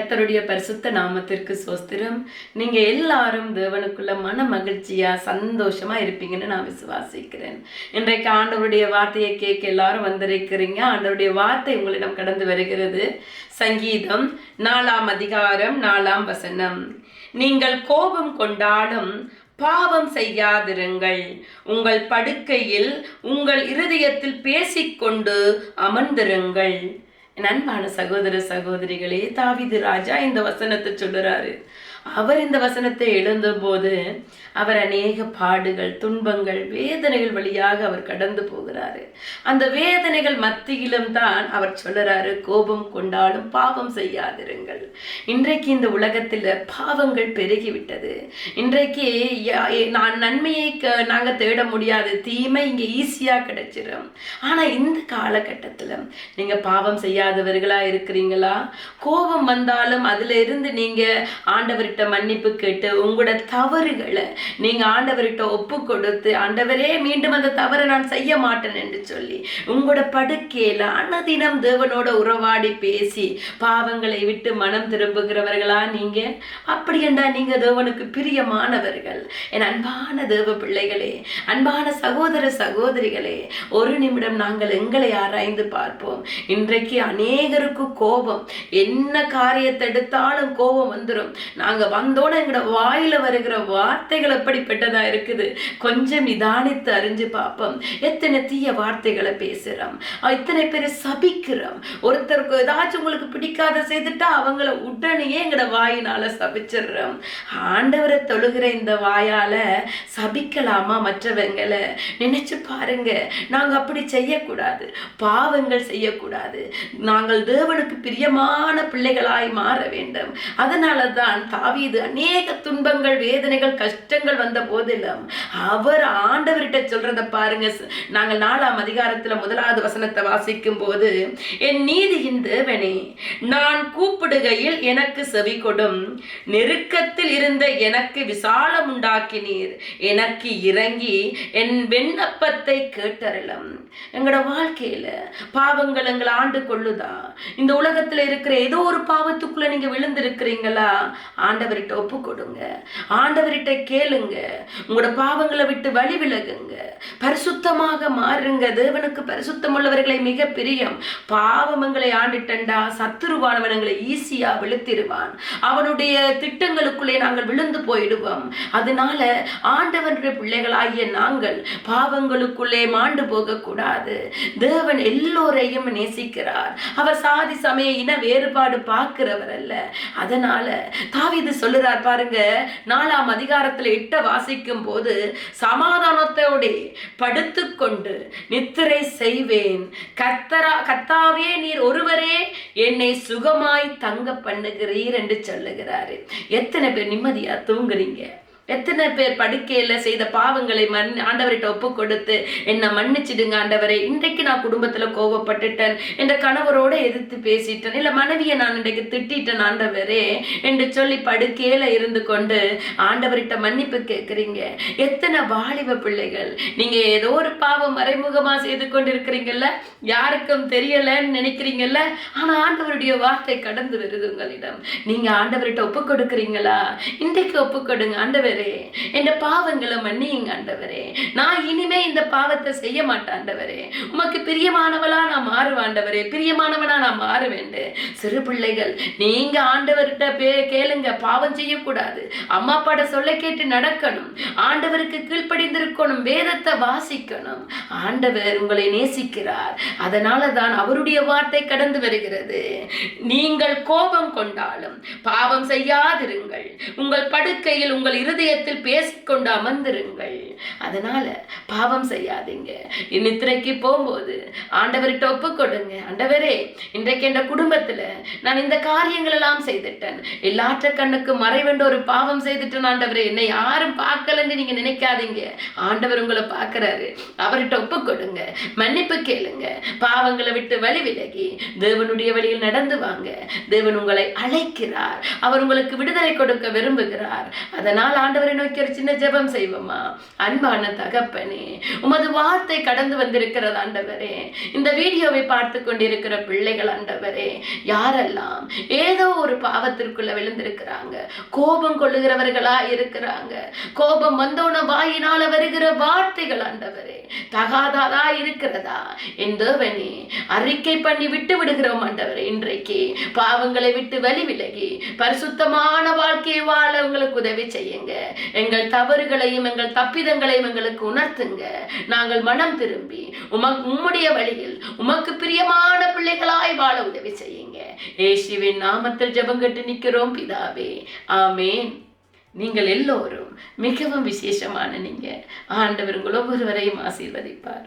கர்த்தருடைய பரிசுத்த நாமத்திற்கு ஸ்தோத்திரம். நீங்க எல்லாரும் தேவனுக்குள்ள மன மகிழ்ச்சியா சந்தோஷமா இருப்பீங்கன்னு நான் விசுவாசிக்கிறேன். இன்றைக்கு ஆண்டவருடைய வார்த்தையை கேட்க எல்லாரும் வந்திருக்கிறீங்க. ஆண்டவருடைய வார்த்தை உங்களிடம் கடந்து வருகிறது. சங்கீதம் 4ஆம் அதிகாரம் 4ஆம் வசனம். நீங்கள் கோபம் கொண்டாலும் பாவம் செய்யாதிருங்கள், உங்கள் படுக்கையில் உங்கள் இருதயத்தில் பேசிக்கொண்டு அமர்ந்திருங்கள். அன்பான சகோதர சகோதரிகளே, தாவீது ராஜா இந்த வசனத்தை சொல்லுறாரு. அவர் இந்த வசனத்தை எழுந்தபோது அவர் அநேக பாடுகள், துன்பங்கள், வேதனைகள் வழியாக அவர் கடந்து போகிறாரு. அந்த வேதனைகள் மத்தியிலும் தான் அவர் சொல்லுறாரு, கோபம் கொண்டாலும் பாவம் செய்யாதிருங்கள். இன்றைக்கு இந்த உலகத்தில் பாவங்கள் பெருகிவிட்டது. இன்றைக்கு நன்மையை நாங்கள் தேட முடியாது, தீமை இங்கே ஈஸியாக கிடைச்சிடும். ஆனால் இந்த காலகட்டத்தில் நீங்கள் பாவம் செய்யாதவர்களா இருக்கிறீங்களா? கோபம் வந்தாலும் அதுல இருந்து நீங்க ஆண்டவர்கிட்ட மன்னிப்பு கேட்டு உங்களோட தவறுகளை நீங்க ஆண்டவர்கிட்ட ஒப்பு கொடுத்து, ஆண்டவரே மீண்டும் அந்த தவறை நான் செய்ய மாட்டேன் என்று சொல்லி உங்களோட படுக்கையில அனுதினம் தேவனோட உறவாடி பேசி பாவங்களை விட்டு மனம் திரும்புகிறவர்களா நீங்க? அப்படி என்றா நீங்க தேவனுக்கு பிரியமானவர்கள். என் அன்பான தேவ பிள்ளைகளே, அன்பான சகோதர சகோதரிகளே, ஒரு நிமிடம் நாங்கள் எங்களை ஆராய்ந்து பார்ப்போம். இன்றைக்கு அநேகருக்கு கோபம், என்ன காரியத்தை எடுத்தாலும் கோபம் வந்துடும். நாங்க வந்தோட எங்களோட வாயில வருகிற வார்த்தைகள் எப்படிப்பட்டதா இருக்குது. கொஞ்சம் நிதானித்து அறிஞ்சு பார்ப்போம். எத்தனை தீய வார்த்தைகளை பேசுறோம், எத்தனை பேரை சபிக்கிறோம். ஒருத்தருக்கு ஏதாச்சும் உங்களுக்கு பிடிக்காத செய்துட்டா அவங்கள உடனே எங்களோட வாயினால சபிச்சிடுறோம். ஆண்டவரை தொழுகிற இந்த வாயால சபிக்கலாமா மற்றவங்களை? நினைச்சு பாருங்க. நாங்க அப்படி செய்யக்கூடாது, பாவங்கள் செய்யக்கூடாது. நாங்கள் தேவனுக்கு பிரியமான பிள்ளைகளாய் மாற வேண்டும். அதனால தான் தாவீது அநேக துன்பங்கள், வேதனைகள், கஷ்டங்கள் வந்த போதிலும் அவர் ஆண்டவர்கிட்ட சொல்றத பாருங்க. நாங்கள் 4ஆம் அதிகாரத்துல 1வது வசனத்தை வாசிக்கும் போது, என் நீதியின் தேவனே, நான் கூப்பிடுகையில் எனக்கு செவி கொடும், நெருக்கத்தில் இருந்த எனக்கு விசாலம் உண்டாக்கினீர், எனக்கு இறங்கி என் விண்ணப்பத்தை கேட்டறலும். எங்களோட வாழ்க்கையில பாவங்கள் எங்களை ஆண்டு கொள்ளுதா? இந்த உலகத்துல இருக்கிற ஏதோ ஒரு பாவத்துக்குள்ள நீங்க விழுந்திருக்கிறீங்களா? ஆண்டவர்கிட்ட ஒப்பு கொடுங்க, ஆண்டவர்கிட்ட கேளுங்க, உங்களோட பாவங்களை விட்டு வழி விலகுங்க, பரிசுத்தமாக மாறுங்க. தேவனுக்கு பரிசுத்தம் உள்ளவர்களை மிக பிரியம். பாவங்களை ஆண்டுட்டண்டா சத்துருவானவன் எங்களை ஈஸியா விழுத்திடுவான். அவனுடைய திட்டங்களுக்குள்ளே நாங்கள் விழுந்து போயிடுவோம். அதனால ஆண்டவனுடைய பிள்ளைகளாகிய நாங்கள் பாவங்களுக்குள்ளே மாண்டு போக கூடாது. தேவன் எல்லோரையும் நேசிக்கிறார். அவர் சாதி சமய இன வேறுபாடு பார்க்கிறவர் அல்ல. அதனால தாவீது சொல்லுறார் பாருங்க, 4ஆம் அதிகாரத்துல 8 வாசிக்கும் போது, சமாதானத்தோட படுத்துக்கொண்டு நித்திரை செய்வேன், கர்த்தாவே நீர் ஒருவரே என்னை சுகமாய் தங்க பண்ணுகிறீர் என்று சொல்லுகிறாரு. எத்தனை பேர் நிம்மதியா தூங்குறீங்க? எத்தனை பேர் படுக்கையில செய்த பாவங்களை ஆண்டவர்கிட்ட ஒப்பு கொடுத்து, என்னை மன்னிச்சிடுங்க ஆண்டவரே, இன்றைக்கு நான் குடும்பத்துல கோபப்பட்டுட்டேன், என்ற கணவரோட எதிர்த்து பேசிட்டேன், இல்ல மனைவியை நான் இன்றைக்கு திட்டிட்டேன் ஆண்டவரே என்று சொல்லி படுக்கையில இருந்து கொண்டு ஆண்டவர்கிட்ட மன்னிப்பு கேட்குறீங்க. எத்தனை வாலிப பிள்ளைகள் நீங்க ஏதோ ஒரு பாவம் மறைமுகமா செய்து கொண்டு இருக்கிறீங்கல்ல, யாருக்கும் தெரியலன்னு நினைக்கிறீங்கல்ல, ஆனா ஆண்டவருடைய வார்த்தை கடந்து வருது உங்களிடம். நீங்க ஆண்டவர்கிட்ட ஒப்பு கொடுக்குறீங்களா? இன்றைக்கு ஒப்பு கொடுங்க. ஆண்டவரே, என்ற பாவங்களை மன்னியுங்க ஆண்டவரே, நான் இனிமே இந்த பாவத்தை செய்ய மாட்டேன் ஆண்டவரே, உமக்கு பிரியமானவளா நான் மாறுவேன் ஆண்டவரே, பிரியமானவனா நான் மாறுவேன். சிறு பிள்ளைகள் நீங்க ஆண்டவர்கிட்ட கேளுங்க. பாவம் செய்யக்கூடாது, அம்மா அப்பாட சொல்ல கேட்டு நடக்கணும், ஆண்டவருக்கு கீழ்ப்படிந்திருக்கணும், வேதத்தை வாசிக்கணும். ஆண்டவர் உங்களை நேசிக்கிறார். அதனால தான் அவருடைய வார்த்தை கடந்து வருகிறது. நீங்கள் கோபம் கொண்டாலும் பாவம் செய்யாதிருங்கள், உங்கள் படுக்கையில் உங்கள் இருதயத்தில் பேசிக்கொண்டு அமர்ந்திருங்கள். அதனால பாவம் செய்யாதீங்க. நித்திரைக்கு போகும்போது ஆண்டவர்கிட்ட ஒப்பு கொடுங்க. ஆண்டவரே, இன்றைக்கு என்ற குடும்பத்துல நான் இந்த காரியங்கள் எல்லாம் செய்துட்டேன், எல்லாற்ற கண்ணுக்கு மறைவென்ற ஒரு பாவம் செய்துட்டேன் ஆண்டவரே, என்னை யாரும் பார்க்கலன்னு நீங்க நினைக்காதீங்க. ஆண்டவர் உங்களை பார்க்கிறாரு. அவர்கிட்ட ஒப்பு கொடுங்க, மன்னிப்பு கேளுங்க, பாவங்களை விட்டு வழி விலகி தேவனுடைய வழியில் நடந்து வாங்க. தேவன் உங்களை அழைக்கிறார், அவர் உங்களுக்கு விடுதலை கொடுக்க விரும்புகிறார். அதனால் ஆண்டவரை நோக்கி ஒரு சின்ன ஜெபம் செய்வோமா? அன்பான தகப்பனே, உமது வார்த்தை கடந்து வந்திருக்கிறது ஆண்டவரே. இந்த வீடியோ வீடியோவை பார்த்து கொண்டிருக்கிற பிள்ளைகள் ஆண்டவரே, யாரெல்லாம் ஏதோ ஒரு பாவத்திற்குள்ள விழுந்திருக்கிறாங்க, கோபம் கொள்ளுகிறவர்களா இருக்கிறாங்க, கோபம் வந்தோன வாயினால வருகிற வார்த்தைகள் ஆண்டவரே தகாததா இருக்கிறதா என் தேவனே அறிக்கை பண்ணி விட்டு விடுகிறோம் ஆண்டவரே. இன்றைக்கு பாவங்களை விட்டு வழி விலகி பரிசுத்தமான வாழ்க்கையை வாழ உங்களுக்கு உதவி செய்யுங்க. எங்கள் தவறுகளையும் எங்கள் தப்பிதங்களையும் எங்களுக்கு உணர்த்துங்க. நாங்கள் மனம் திரும்பி உம்முடைய வழியில் உமக்கு பிரியமான பிள்ளைகளாய் வாழ உதவி செய்யுங்க. இயேசுவின் நாமத்தில் ஜெபம் கேட்டு நிற்கிறோம் பிதாவே, ஆமேன். நீங்கள் எல்லோரும் மிகவும் விசேஷமான நீங்க. ஆண்டவர் உங்கள் ஒவ்வொருவரையும் ஆசீர்வதிப்பார்.